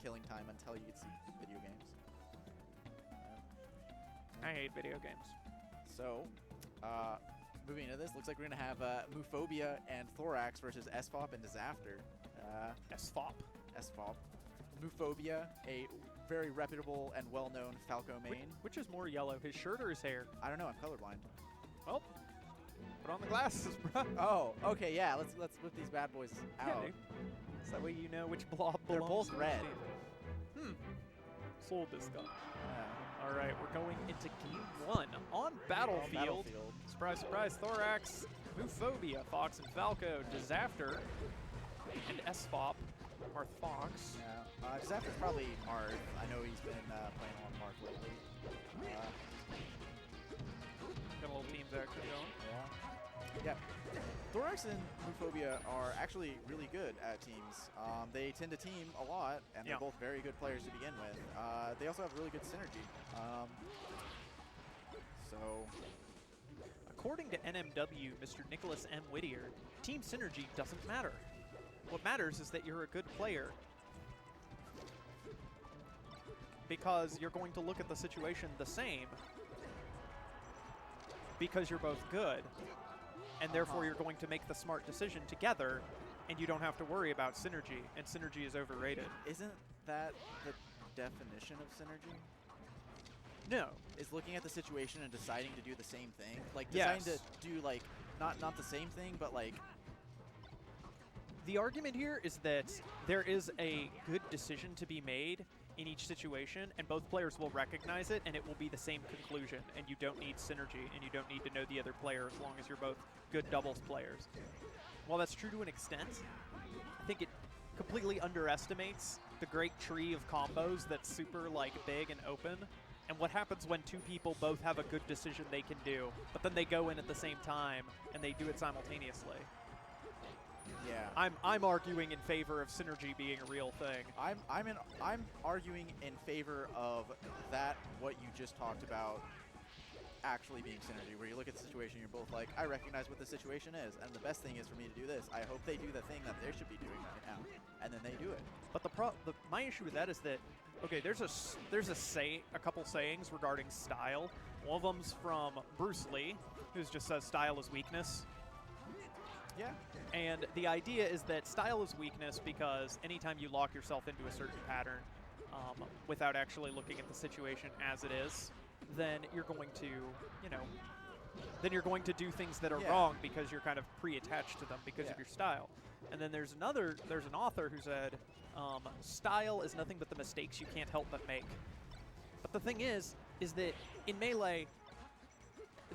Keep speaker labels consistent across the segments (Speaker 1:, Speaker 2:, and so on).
Speaker 1: killing time until you could see video games.
Speaker 2: I hate video games.
Speaker 1: So, moving into this, looks like we're going to have Moophobia and Thoraxe versus SFOP and Disafter.
Speaker 2: SFOP.
Speaker 1: SFOP. Moophobia, a very reputable and well-known Falco main.
Speaker 2: Which is more yellow, his shirt or his hair?
Speaker 1: I don't know, I'm colorblind.
Speaker 2: Well, put on the glasses, bro.
Speaker 1: Oh, okay, yeah, let's whip these bad boys out.
Speaker 2: Yeah, so that way you know which blob
Speaker 1: They're
Speaker 2: belongs
Speaker 1: both
Speaker 2: to
Speaker 1: red.
Speaker 2: which team. Sold this guy.
Speaker 1: Yeah.
Speaker 2: All right, we're going into game 1 on Battlefield. Surprise, surprise, Thoraxe, Moophobia, Fox and Falco, Disafter, and SFOP are Fox.
Speaker 1: Yeah. Disafter's probably Marth. I know he's been playing on Marth lately.
Speaker 2: Got a little teams action going.
Speaker 1: Yeah. Thoraxe and Moophobia are actually really good at teams. They tend to team a lot, and they're both very good players to begin with. They also have really good synergy. So,
Speaker 2: according to NMW, Mr. Nicholas M. Whittier, team synergy doesn't matter. What matters is that you're a good player, because you're going to look at the situation the same because you're both good, and therefore you're going to make the smart decision together, and you don't have to worry about synergy, and synergy is overrated.
Speaker 1: Isn't that the definition of synergy?
Speaker 2: No.
Speaker 1: Is looking at the situation and deciding to do the same thing? Like, deciding to do, like, not the same thing, but, like...
Speaker 2: The argument here is that there is a good decision to be made in each situation, and both players will recognize it, and it will be the same conclusion, and you don't need synergy, and you don't need to know the other player as long as you're both good doubles players. While that's true to an extent, I think it completely underestimates the great tree of combos that's super, like, big and open, and what happens when two people both have a good decision they can do, but then they go in at the same time, and they do it simultaneously.
Speaker 1: Yeah.
Speaker 2: I'm arguing in favor of synergy being a real thing.
Speaker 1: I'm arguing in favor of that, what you just talked about, actually being synergy, where you look at the situation, you're both like, I recognize what the situation is, and the best thing is for me to do this. I hope they do the thing that they should be doing right now, and then they do it.
Speaker 2: But my issue with that is that, okay, there's a couple sayings regarding style. One of them's from Bruce Lee, who just says style is weakness.
Speaker 1: Yeah.
Speaker 2: And the idea is that style is weakness because anytime you lock yourself into a certain pattern without actually looking at the situation as it is, then you're going to, do things that are wrong because you're kind of pre-attached to them because of your style. And then there's an author who said, style is nothing but the mistakes you can't help but make. But the thing is that in Melee,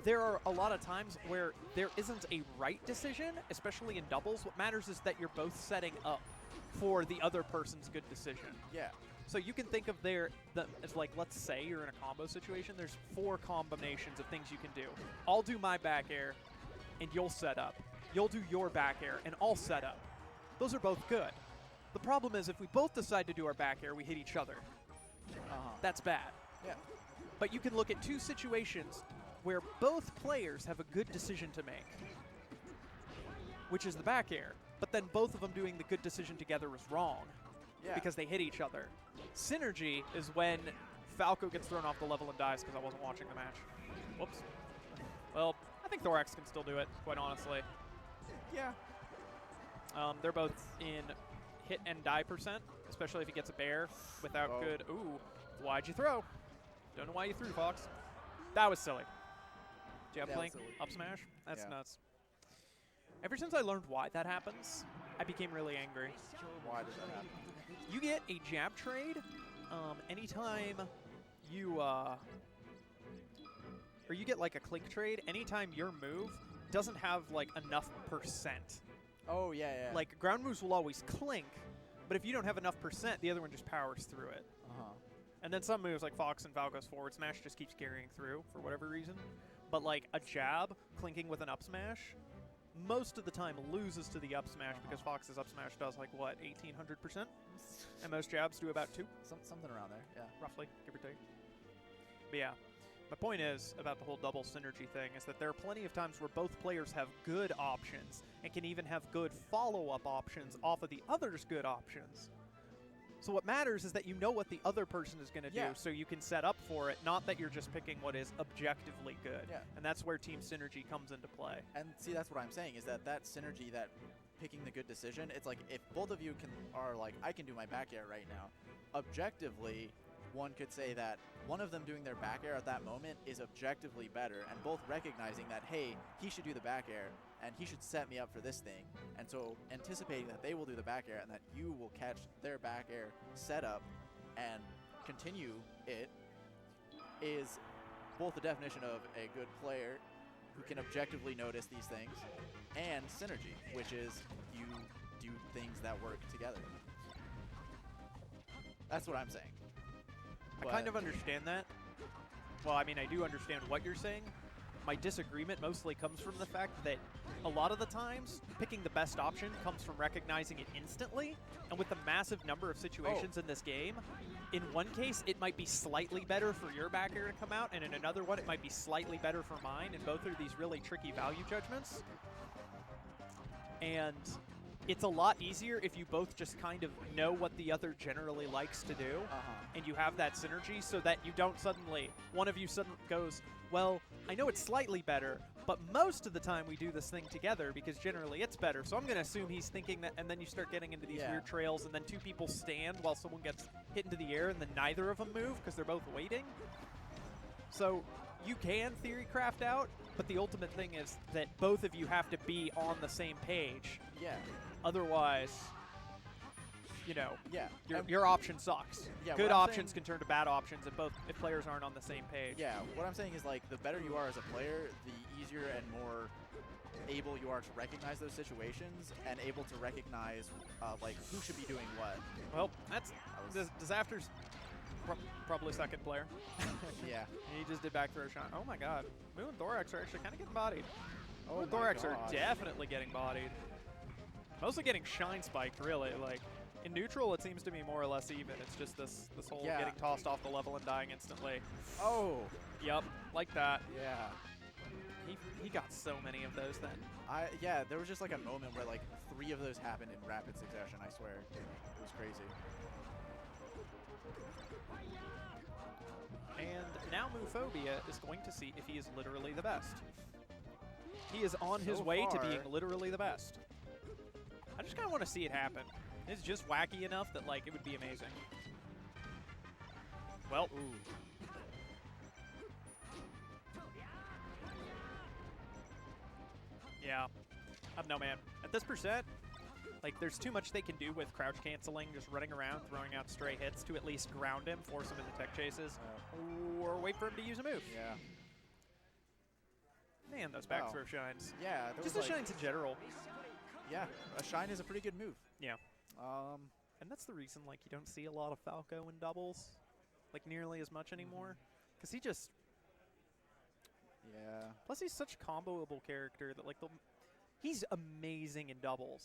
Speaker 2: there are a lot of times where there isn't a right decision, especially in doubles. What matters is that you're both setting up for the other person's good decision.
Speaker 1: Yeah.
Speaker 2: So you can think of as like, let's say you're in a combo situation. There's 4 combinations of things you can do. I'll do my back air, and you'll set up. You'll do your back air, and I'll set up. Those are both good. The problem is if we both decide to do our back air, we hit each other. That's bad.
Speaker 1: Yeah.
Speaker 2: But you can look at 2 situations where both players have a good decision to make, which is the back air, but then both of them doing the good decision together is wrong because they hit each other. Synergy is when Falco gets thrown off the level and dies because I wasn't watching the match. Whoops. Well, I think Thoraxe can still do it, quite honestly.
Speaker 1: Yeah.
Speaker 2: They're both in hit and die %, especially if he gets a bear without good... Ooh, why'd you throw? Don't know why you threw, Fox. That was silly. Jab flank, up smash? That's nuts. Ever since I learned why that happens, I became really angry.
Speaker 1: Why does that happen?
Speaker 2: You get a jab trade anytime you, or you get like a clink trade anytime your move doesn't have like enough %.
Speaker 1: Oh, yeah.
Speaker 2: Like ground moves will always clink, but if you don't have enough %, the other one just powers through it. And then some moves like Fox and Falco's forward smash just keeps carrying through for whatever reason. But like a jab clinking with an up smash, most of the time loses to the up smash because Fox's up smash does like what, 1800%? And most jabs do about 2?
Speaker 1: Something around there, yeah.
Speaker 2: Roughly, give or take. But yeah, my point is about the whole double synergy thing is that there are plenty of times where both players have good options and can even have good follow-up options off of the other's good options. So what matters is that you know what the other person is going to do,
Speaker 1: Yeah.
Speaker 2: so you can set up for it, not that you're just picking what is objectively good.
Speaker 1: Yeah.
Speaker 2: And that's where team synergy comes into play.
Speaker 1: And see, that's what I'm saying, is that synergy, that picking the good decision, it's like if both of you are like, I can do my back air right now, objectively, one could say that one of them doing their back air at that moment is objectively better, and both recognizing that, hey, he should do the back air, and he should set me up for this thing. And so anticipating that they will do the back air and that you will catch their back air setup and continue it is both the definition of a good player who can objectively notice these things, and synergy, which is you do things that work together. That's what I'm saying.
Speaker 2: I kind of understand that. Well, I mean, I do understand what you're saying. My disagreement mostly comes from the fact that a lot of the times, picking the best option comes from recognizing it instantly. And with the massive number of situations in this game, in one case, it might be slightly better for your back air to come out, and in another one, it might be slightly better for mine, and both are these really tricky value judgments. And it's a lot easier if you both just kind of know what the other generally likes to do, and you have that synergy so that you don't suddenly, one of you suddenly goes, well, I know it's slightly better, but most of the time we do this thing together because generally it's better, so I'm going to assume he's thinking that, and then you start getting into these weird trails, and then two people stand while someone gets hit into the air, and then neither of them move because they're both waiting. So you can theory craft out, but the ultimate thing is that both of you have to be on the same page.
Speaker 1: Yeah.
Speaker 2: Otherwise, you know,
Speaker 1: Yeah.
Speaker 2: your option sucks.
Speaker 1: Yeah,
Speaker 2: Good
Speaker 1: what I'm
Speaker 2: options can turn to bad options if players aren't on the same page.
Speaker 1: Yeah, what I'm saying is, like, the better you are as a player, the easier and more able you are to recognize those situations and able to recognize, like, who should be doing what.
Speaker 2: Well, that's Disafter's probably second player.
Speaker 1: Yeah.
Speaker 2: He just did back throw shot. Oh my god. Moo and Thoraxe are actually kind of getting bodied.
Speaker 1: Oh,
Speaker 2: Moo and
Speaker 1: my
Speaker 2: Thoraxe are
Speaker 1: God.
Speaker 2: definitely getting bodied. Mostly getting shine spiked, really. Like, in neutral, it seems to be more or less even. It's just this whole getting tossed off the level and dying instantly.
Speaker 1: Oh.
Speaker 2: Yep, like that.
Speaker 1: Yeah.
Speaker 2: He got so many of those then.
Speaker 1: Yeah, there was just like a moment where like 3 of those happened in rapid succession, I swear. It was crazy.
Speaker 2: And now Moophobia is going to see if he is literally the best. He is on his way to being literally the best. I just kind of want to see it happen. It's just wacky enough that, like, it would be amazing. Well, yeah. I don't know, man. At this percent, like, there's too much they can do with crouch canceling, just running around, throwing out stray hits to at least ground him, force him into tech chases, or wait for him to use a move.
Speaker 1: Yeah.
Speaker 2: Man, those back throw shines.
Speaker 1: Yeah.
Speaker 2: Just the shines in general.
Speaker 1: Yeah, a shine is a pretty good move.
Speaker 2: Yeah. And that's the reason, like, you don't see a lot of Falco in doubles, like, nearly as much anymore. Because he just...
Speaker 1: Yeah.
Speaker 2: Plus, he's such a comboable character that, like, he's amazing in doubles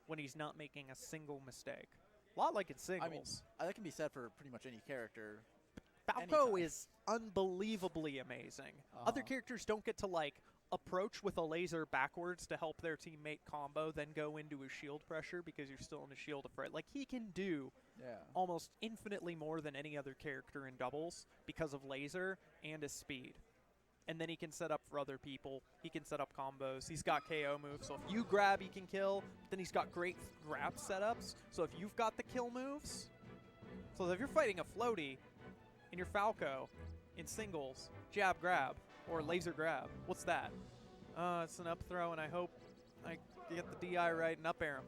Speaker 2: when he's not making a single mistake. A lot like in singles.
Speaker 1: I mean, that can be said for pretty much any character.
Speaker 2: Falco is unbelievably amazing. Other characters don't get to, like, approach with a laser backwards to help their teammate combo, then go into his shield pressure because you're still in a shield of freight. Like, he can do almost infinitely more than any other character in doubles because of laser and his speed. And then he can set up for other people. He can set up combos. He's got KO moves, so if you grab, he can kill. Then he's got great grab setups, so if you've got the kill moves, so if you're fighting a floaty and you're Falco in singles, jab grab, or laser grab, what's that? It's an up throw, and I hope I get the DI right and up air him.